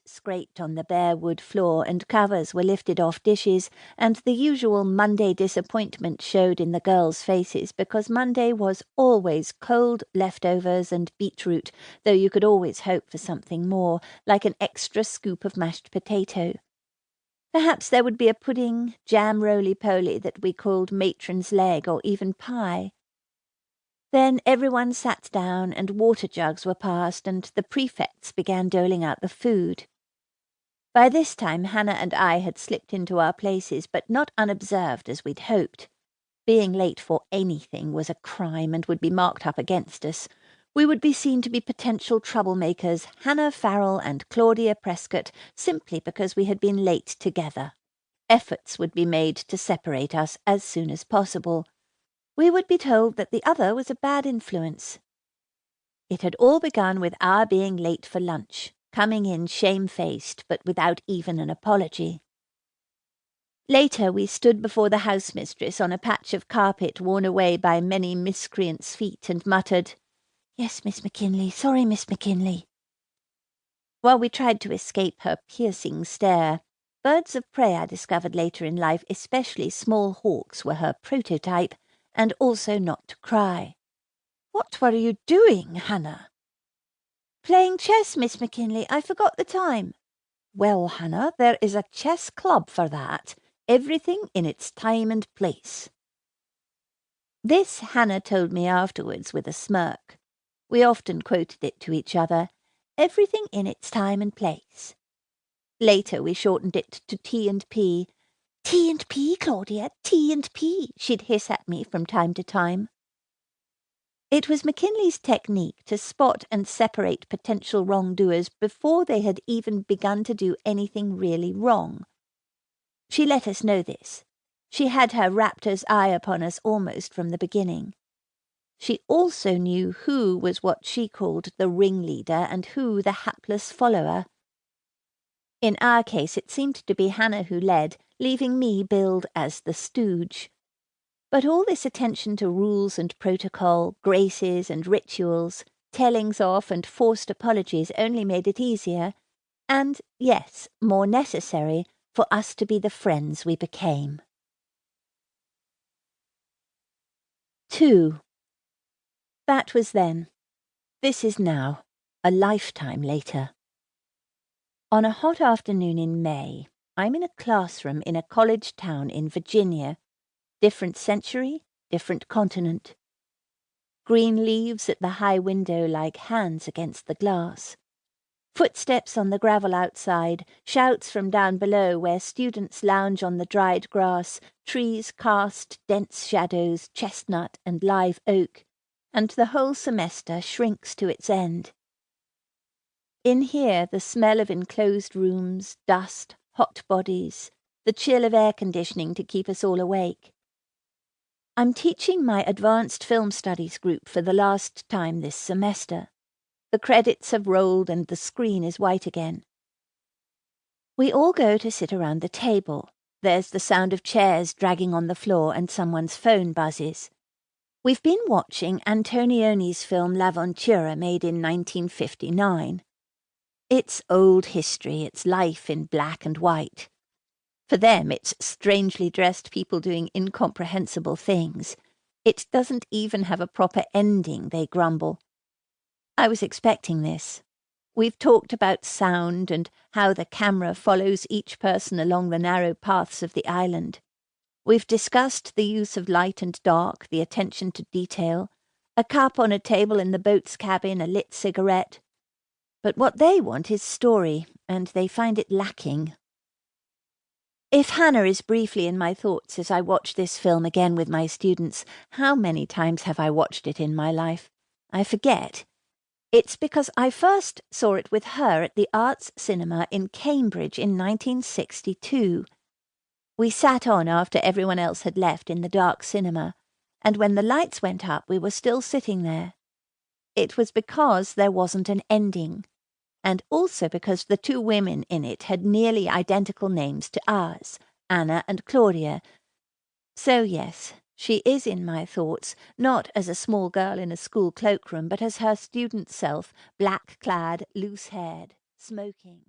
shoes scraped on the bare wood floor and covers were lifted off dishes, and the usual Monday disappointment showed in the girls' faces because Monday was always cold leftovers and beetroot, though you could always hope for something more, like an extra scoop of mashed potato. Perhaps there would be a pudding, jam roly-poly that we called matron's leg, or even pie. Then everyone sat down and water jugs were passed and the prefects began doling out the food. By this time Hannah and I had slipped into our places, but not unobserved as we'd hoped. Being late for anything was a crime and would be marked up against us. We would be seen to be potential troublemakers, Hannah Farrell and Claudia Prescott, simply because we had been late together. Efforts would be made to separate us as soon as possible. We would be told that the other was a bad influence. It had all begun with our being late for lunch, coming in shamefaced but without even an apology. Later we stood before the housemistress on a patch of carpet worn away by many miscreants' feet and muttered, "Yes, Miss McKinley, sorry, Miss McKinley," while we tried to escape her piercing stare. Birds of prey, I discovered later in life, especially small hawks, were her prototype, and also not to cry. "What were you doing, Hannah?" "Playing chess, Miss McKinley. I forgot the time." "Well, Hannah, there is a chess club for that. Everything in its time and place." This Hannah told me afterwards with a smirk. We often quoted it to each other. Everything in its time and place. Later we shortened it to T&P. "T&P, Claudia, T&P," she'd hiss at me from time to time. It was McKinley's technique to spot and separate potential wrongdoers before they had even begun to do anything really wrong. She let us know this. She had her raptor's eye upon us almost from the beginning. She also knew who was what she called the ringleader and who the hapless follower. In our case, it seemed to be Hannah who led, leaving me billed as the stooge. But all this attention to rules and protocol, graces and rituals, tellings off and forced apologies only made it easier, and, yes, more necessary, for us to be the friends we became. 2. That was then. This is now, a lifetime later. On a hot afternoon in May, I'm in a classroom in a college town in Virginia. Different century, different continent. Green leaves at the high window like hands against the glass. Footsteps on the gravel outside, shouts from down below where students lounge on the dried grass, trees cast dense shadows, chestnut and live oak, and the whole semester shrinks to its end. In here, the smell of enclosed rooms, dust, hot bodies, the chill of air conditioning to keep us all awake. I'm teaching my advanced film studies group for the last time this semester. The credits have rolled and the screen is white again. We all go to sit around the table. There's the sound of chairs dragging on the floor and someone's phone buzzes. We've been watching Antonioni's film L'Avventura, made in 1959. It's old history, it's life in black and white. For them, it's strangely dressed people doing incomprehensible things. It doesn't even have a proper ending, they grumble. I was expecting this. We've talked about sound and how the camera follows each person along the narrow paths of the island. We've discussed the use of light and dark, the attention to detail, a cup on a table in the boat's cabin, a lit cigarette. But what they want is story, and they find it lacking. If Hannah is briefly in my thoughts as I watch this film again with my students, how many times have I watched it in my life? I forget. It's because I first saw it with her at the Arts Cinema in Cambridge in 1962. We sat on after everyone else had left in the dark cinema, and when the lights went up we were still sitting there. It was because there wasn't an ending, and also because the two women in it had nearly identical names to ours, Anna and Claudia. So yes, she is in my thoughts, not as a small girl in a school cloakroom, but as her student self, black-clad, loose-haired, smoking.